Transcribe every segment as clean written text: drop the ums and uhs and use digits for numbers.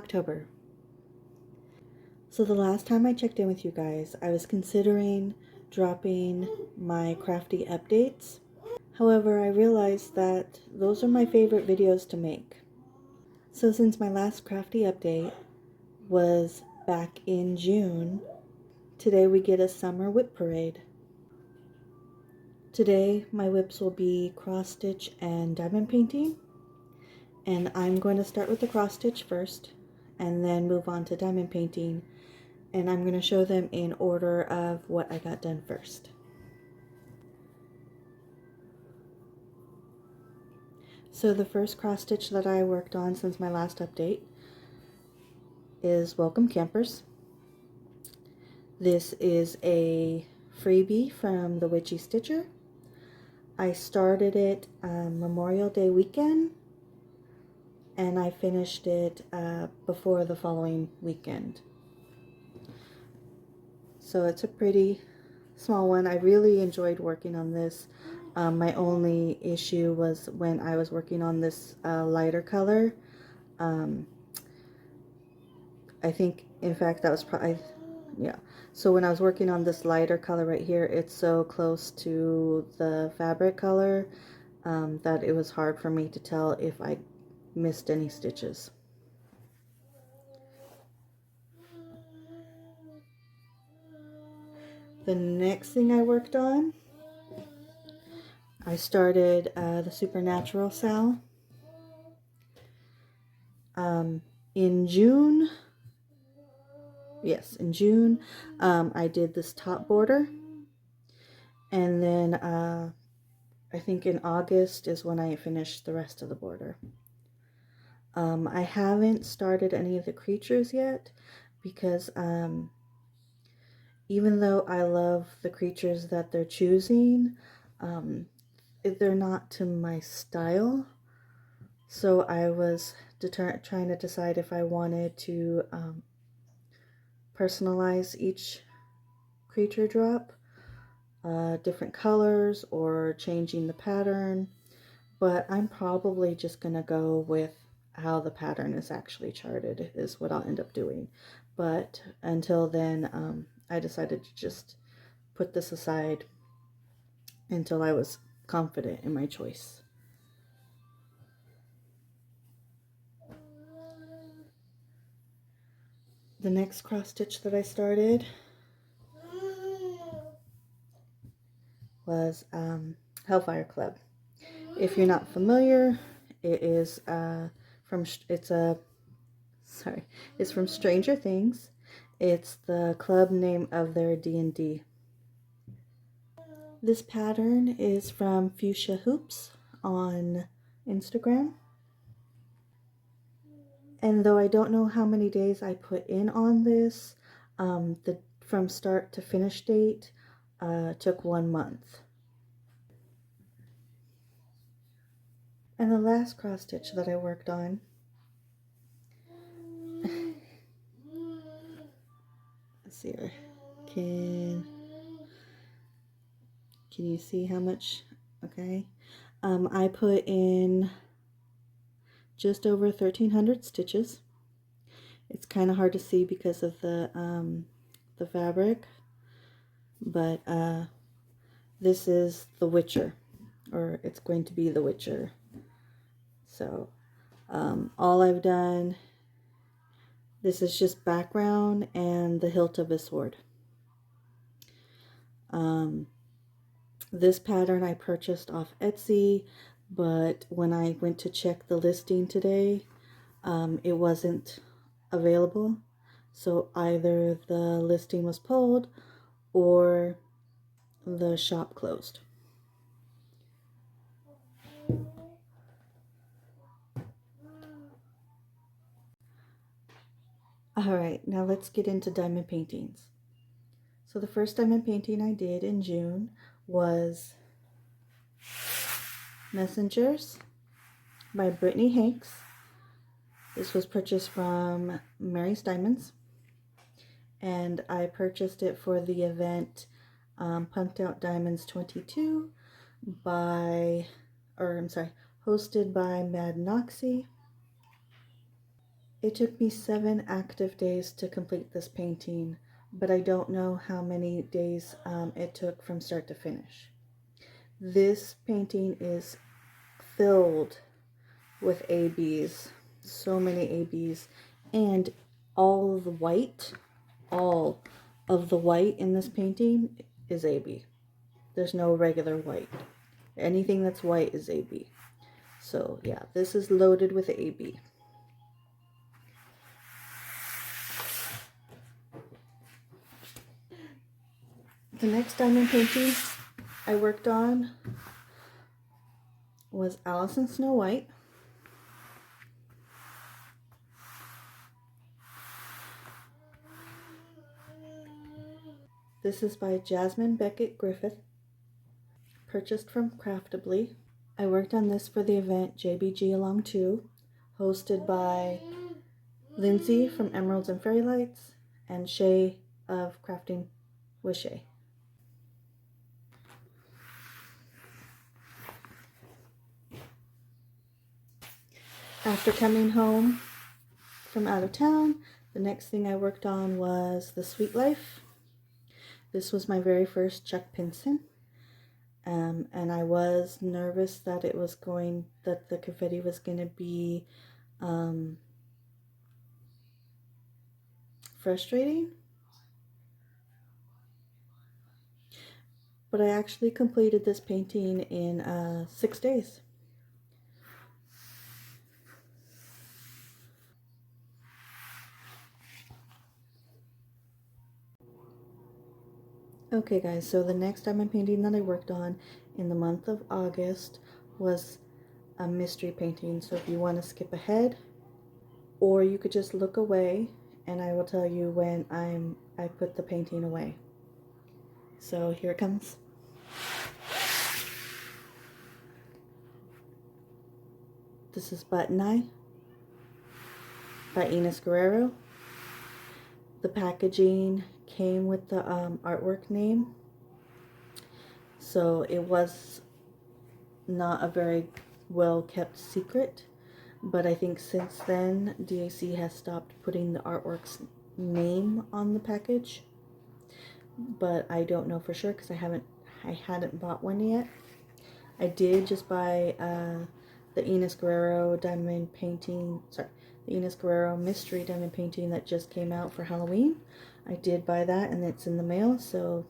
October. So the last time I checked in with you guys, I was considering dropping my crafty updates. However, I realized that those are my favorite videos to make. So since my last crafty update was back in June, today we get a summer WIP parade. Today my WIPs will be cross stitch and diamond painting, and I'm going to start with the cross stitch first and then move on to diamond painting, and I'm going to show them in order of what I got done first. So the first cross stitch that I worked on since my last update is Welcome Campers. This is a freebie from the Witchy Stitcher. I started it Memorial Day weekend, and I finished it before the following weekend. So it's a pretty small one. I really enjoyed working on this. My only issue was when I was working on this lighter color. I think, in fact, that was probably, yeah. So when I was working on this lighter color right here, it's so close to the fabric color that it was hard for me to tell if I missed any stitches. The next thing I worked on, I started the Supernatural Sal. In June, in June, I did this top border, and then I think in August is when I finished the rest of the border. I haven't started any of the creatures yet because even though I love the creatures that they're choosing, they're not to my style. So I was trying to decide if I wanted to personalize each creature drop, different colors, or changing the pattern. But I'm probably just going to go with how the pattern is actually charted is what I'll end up doing. But until then, I decided to just put this aside until I was confident in my choice. The next cross stitch that I started was Hellfire Club. If you're not familiar, it is it's from Stranger Things. It's the club name of their D&D. This pattern is from Fuchsia Hoops on Instagram. And though I don't know how many days I put in on this, from start to finish date took 1 month. And the last cross stitch that I worked on, let's see here, can you see how much? Okay, I put in just over 1,300 stitches. It's kind of hard to see because of the fabric, but this is the Witcher, or it's going to be the Witcher. So all I've done, this is just background and the hilt of a sword. This pattern I purchased off Etsy, but when I went to check the listing today, it wasn't available. So either the listing was pulled or the shop closed. Alright, now let's get into diamond paintings. So the first diamond painting I did in June was Messengers by Brittany Hanks. This was purchased from Mary's Diamonds, and I purchased it for the event Punked Out Diamonds 22 hosted by Mad Noxie. It took me 7 active days to complete this painting, but I don't know how many days it took from start to finish. This painting is filled with ABs, so many ABs, and all of the white, all of the white in this painting is AB. There's no regular white. Anything that's white is AB. So yeah, this is loaded with AB. The next diamond painting I worked on was Alice in Snow White. This is by Jasmine Beckett Griffith, purchased from Craftably. I worked on this for the event JBG Along 2, hosted by Lindsay from Emeralds and Fairy Lights and Shay of Crafting with Shay. After coming home from out of town, the next thing I worked on was The Sweet Life. This was my very first Chuck Pinson, and I was nervous that the confetti was going to be frustrating, but I actually completed this painting in 6 days. Okay guys, so the next diamond painting that I worked on in the month of August was a mystery painting. So if you want to skip ahead, or you could just look away and I will tell you when I put the painting away. So here it comes. This is Button Eye by Ines Guerrero. The packaging came with the artwork name, so it was not a very well kept secret, but I think since then DAC has stopped putting the artwork's name on the package, but I don't know for sure because I hadn't bought one yet. I did just buy the Ines Guerrero diamond painting, the Ines Guerrero mystery diamond painting that just came out for Halloween. I did buy that and it's in the mail, so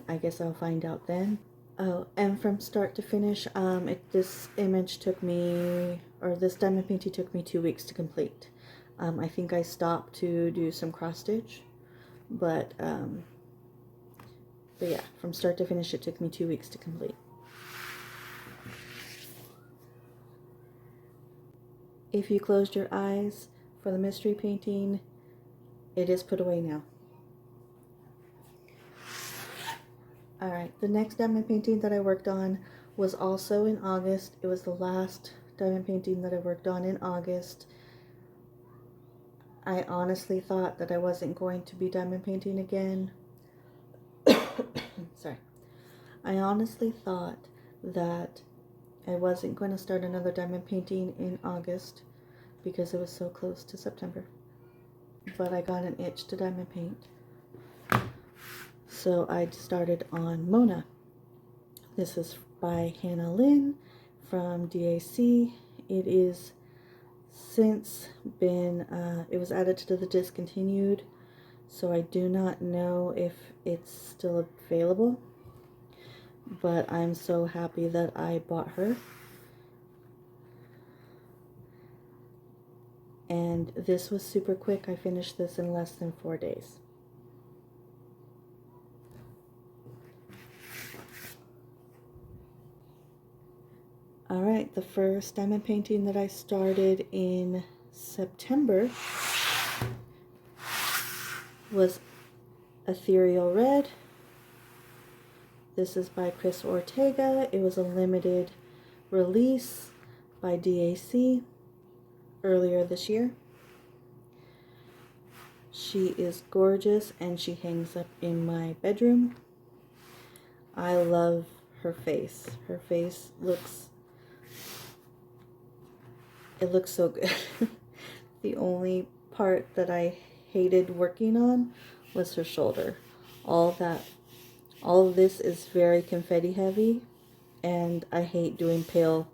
I guess I'll find out then. Oh, and from start to finish, this image took me, or this diamond painting took me 2 weeks to complete. I think I stopped to do some cross stitch, but yeah, from start to finish it took me 2 weeks to complete. If you closed your eyes for the mystery painting, it is put away now. Alright, the next diamond painting that I worked on was also in August. It was the last diamond painting that I worked on in August. I honestly thought that I wasn't going to be diamond painting again. Sorry. I honestly thought that I wasn't going to start another diamond painting in August because it was so close to September. But I got an itch to diamond paint. So I started on Mona. This is by Hannah Lynn from DAC. It is since been, it was added to the discontinued, so I do not know if it's still available, but I'm so happy that I bought her. And this was super quick. I finished this in less than 4 days. Alright, the first diamond painting that I started in September was Ethereal Red. This is by Chris Ortega. It was a limited release by DAC earlier this year. She is gorgeous and she hangs up in my bedroom. I love her face. Her face looks so good. The only part that I hated working on was her shoulder. All of this is very confetti heavy, and I hate doing pale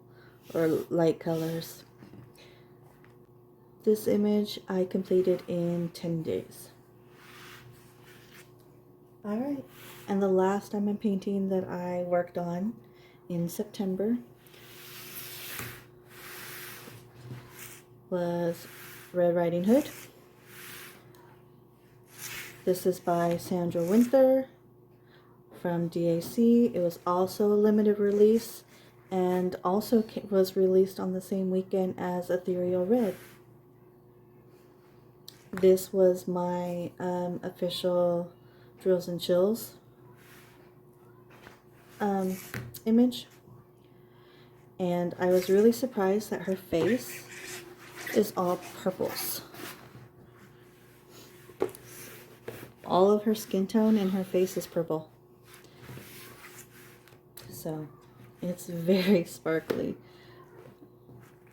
or light colors. This image I completed in 10 days. Alright, and the last diamond painting that I worked on in September was Red Riding Hood. This is by Sandra Winther from DAC. It was also a limited release and also was released on the same weekend as Ethereal Red. This was my official Drills and Chills image, and I was really surprised that her face is all purples. All of her skin tone and her face is purple. So it's very sparkly.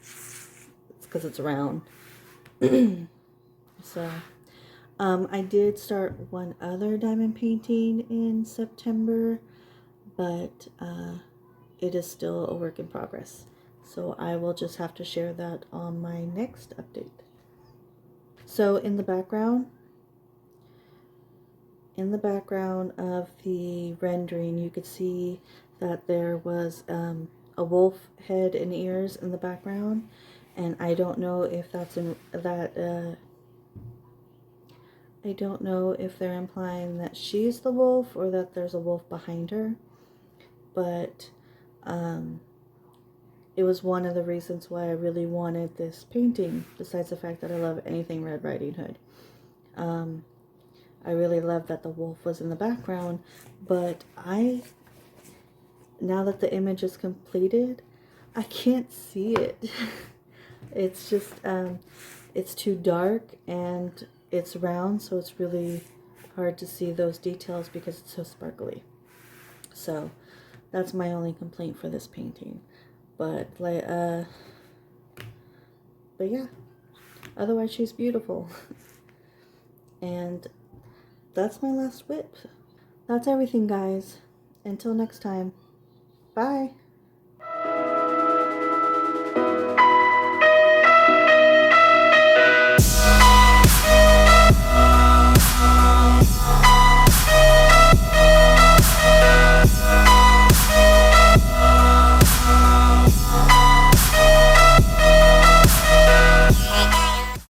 It's because it's round. So I did start one other diamond painting in September, but it is still a work in progress. So I will just have to share that on my next update. So in the background of the rendering, you could see that there was a wolf head and ears in the background, and I don't know if that's I don't know if they're implying that she's the wolf or that there's a wolf behind her, but it was one of the reasons why I really wanted this painting, besides the fact that I love anything Red Riding Hood. I really love that the wolf was in the background, but now that the image is completed, I can't see it. It's just, it's too dark and it's round, so it's really hard to see those details because it's so sparkly. So that's my only complaint for this painting. But yeah, otherwise she's beautiful. And that's my last WIP. That's everything, guys. Until next time, bye.